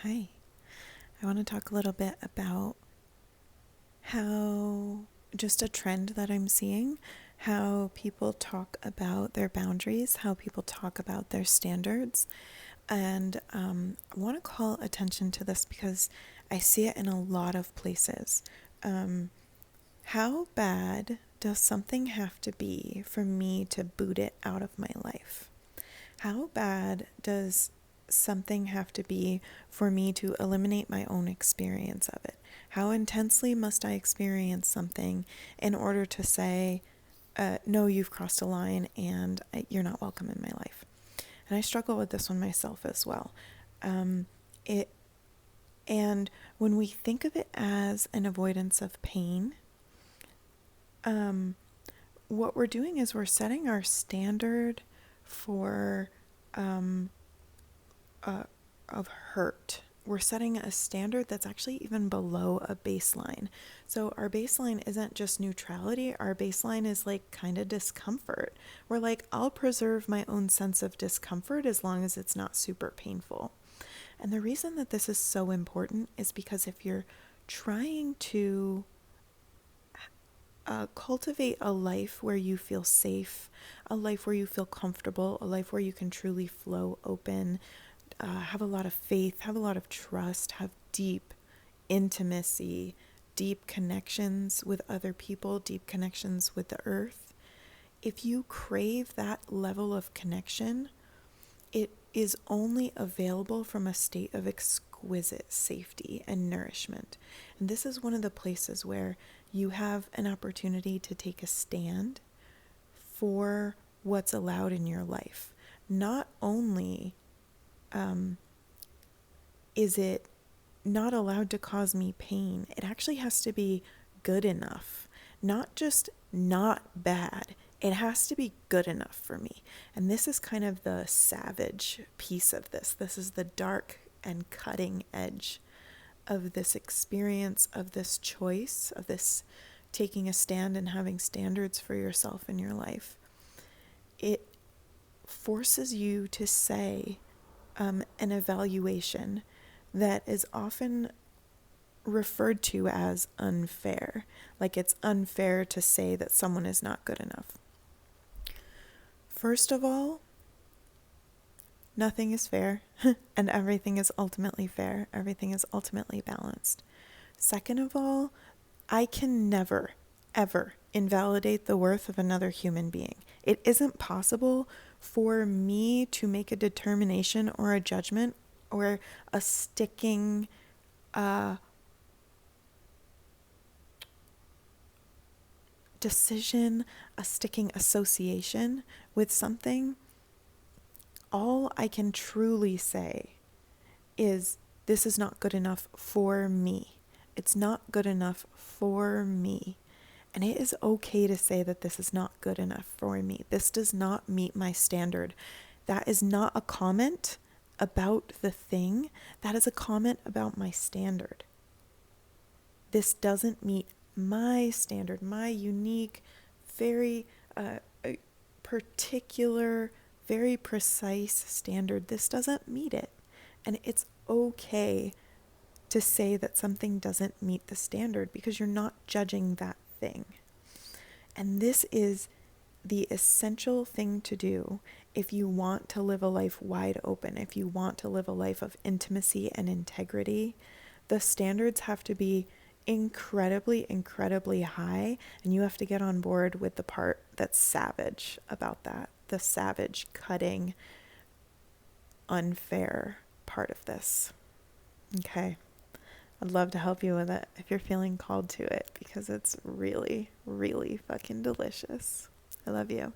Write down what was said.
Hi, I want to talk a little bit about how just a trend that I'm seeing, how people talk about their boundaries, how people talk about their standards. And I want to call attention to this because I see it in a lot of places. How bad does something have to be for me to boot it out of my life? How bad does something have to be for me to eliminate my own experience of it? How intensely must I experience something in order to say, no, you've crossed a line and you're not welcome in my life? And I struggle with this one myself as well. It and when we think of it as an avoidance of pain, what we're doing is we're setting our standard for of hurt. We're setting a standard that's actually even below a baseline. So our baseline isn't just neutrality. Our baseline is like kind of discomfort. We're like, I'll preserve my own sense of discomfort as long as it's not super painful. And the reason that this is so important is because if you're trying to cultivate a life where you feel safe, a life where you feel comfortable, a life where you can truly flow open, have a lot of faith, have a lot of trust, have deep intimacy, deep connections with other people, deep connections with the earth. If you crave that level of connection, it is only available from a state of exquisite safety and nourishment. And this is one of the places where you have an opportunity to take a stand for what's allowed in your life. Not only is it not allowed to cause me pain, it actually has to be good enough, not just not bad. It has to be good enough for me. And this is kind of the savage piece of this. This is the dark and cutting edge of this experience, of this choice, of this taking a stand and having standards for yourself in your life. It forces you to say an evaluation that is often referred to as unfair. Like it's unfair to say that someone is not good enough. First of all, nothing is fair and everything is ultimately fair. Everything is ultimately balanced. Second of all, I can never, ever invalidate the worth of another human being. It isn't possible for me to make a determination or a judgment or a sticking decision, a sticking association with something. All I can truly say is this is not good enough for me. It's not good enough for me. And it is okay to say that this is not good enough for me. This does not meet my standard. That is not a comment about the thing. That is a comment about my standard. This doesn't meet my standard, my unique, very particular, very precise standard. This doesn't meet it. And it's okay to say that something doesn't meet the standard because you're not judging that thing. And this is the essential thing to do if you want to live a life wide open, if you want to live a life of intimacy and integrity. The standards have to be incredibly, incredibly high, and you have to get on board with the part that's savage about that, the savage, cutting, unfair part of this. Okay. I'd love to help you with it if you're feeling called to it because it's really, really fucking delicious. I love you.